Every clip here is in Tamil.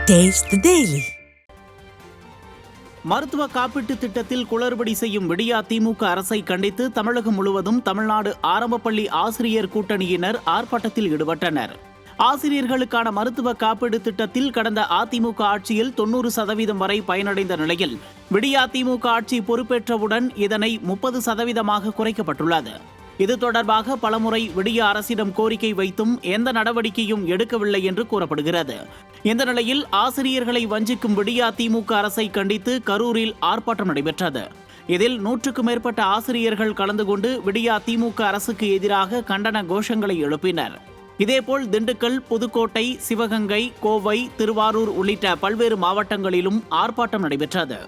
Taste the Daily. மருத்துவ காப்பீட்டு திட்டத்தில் குளறுபடி செய்யும் விடியா திமுக அரசை கண்டித்து தமிழகம் முழுவதும் தமிழ்நாடு ஆரம்பப்பள்ளி ஆசிரியர் கூட்டணியினர் ஆர்ப்பாட்டத்தில் ஈடுபட்டனர். ஆசிரியர்களுக்கான மருத்துவ காப்பீடு திட்டத்தில் கடந்த அதிமுக ஆட்சியில் 90% வரை பயனடைந்த நிலையில் விடியா திமுக ஆட்சி பொறுப்பேற்றவுடன் இதனை 30% குறைக்கப்பட்டுள்ளது. இது தொடர்பாக பலமுறை விடிய அரசிடம் கோரிக்கை வைத்தும் எந்த நடவடிக்கையும் எடுக்கவில்லை என்று கூறப்படுகிறது. இந்த நிலையில் ஆசிரியர்களை வஞ்சிக்கும் விடியா திமுக அரசை கண்டித்து கரூரில் ஆர்ப்பாட்டம் நடைபெற்றது. இதில் 100க்கும் மேற்பட்ட ஆசிரியர்கள் கலந்து கொண்டு விடியா திமுக அரசுக்கு எதிராக கண்டன கோஷங்களை எழுப்பினர். இதேபோல் திண்டுக்கல், புதுக்கோட்டை, சிவகங்கை, கோவை, திருவாரூர் உள்ளிட்ட பல்வேறு மாவட்டங்களிலும் ஆர்ப்பாட்டம் நடைபெற்றது.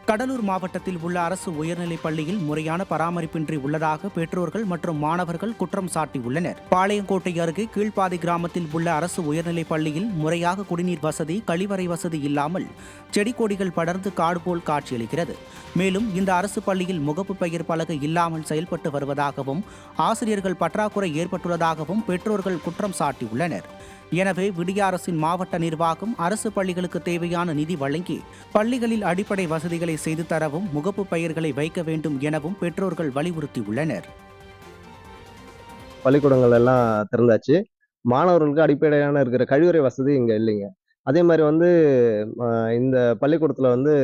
கடலூர் மாவட்டத்தில் உள்ள அரசு உயர்நிலைப் பள்ளியில் முறையான பராமரிப்பின்றி உள்ளதாக பெற்றோர்கள் மற்றும் மாணவர்கள் குற்றம் சாட்டியுள்ளனர். பாளையங்கோட்டை அருகே கீழ்ப்பாதி கிராமத்தில் உள்ள அரசு உயர்நிலைப் பள்ளியில் முறையாக குடிநீர் வசதி, கழிவறை வசதி இல்லாமல் செடி கொடிகள் படர்ந்து காடு போல் காட்சியளிக்கிறது. மேலும் இந்த அரசு பள்ளியில் முகப்பு பெயர் பலகை இல்லாமல் செயல்பட்டு வருவதாகவும் ஆசிரியர்கள் பற்றாக்குறை ஏற்பட்டுள்ளதாகவும் பெற்றோர்கள் குற்றம் சாட்டியுள்ளனர். எனவே விடிய அரசின் மாவட்ட நிர்வாகம் அரசு பள்ளிகளுக்கு தேவையான நிதி வழங்கி பள்ளிகளில் அடிப்படை வசதிகளை செய்து தரவும், முகப்பு பெயர்களை வைக்க வேண்டும் எனவும் பெற்றோர்கள் வலியுறுத்தியுள்ளனர். பள்ளிக்கூடங்கள் எல்லாம் திறந்தாச்சு. மாணவர்களுக்கு அடிப்படையான இருக்கிற கழிவறை வசதி இங்க இல்லைங்க. அதே மாதிரி இந்த பள்ளிக்கூடத்துல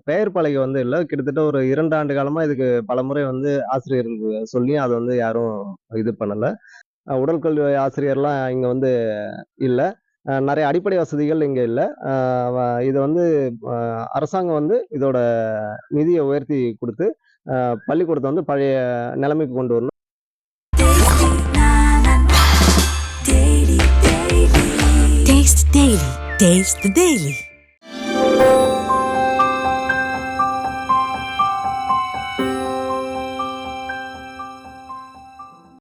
பெயர் பலகை இல்ல. கிட்டத்தட்ட ஒரு 2 ஆண்டு காலமா இதுக்கு பலமுறை ஆசிரியர்களுக்கு சொல்லியும் அதை யாரும் இது பண்ணல. உடற்கல்வி ஆசிரியர்லாம் இங்க இல்ல. நிறைய அடிப்படை வசதிகள் இங்க இல்ல. இது அரசாங்கம் இதோட நிதியை உயர்த்தி கொடுத்து பள்ளிக்கூடத்தை பழைய நிலைமைக்கு கொண்டு வரணும். Taste the Daily.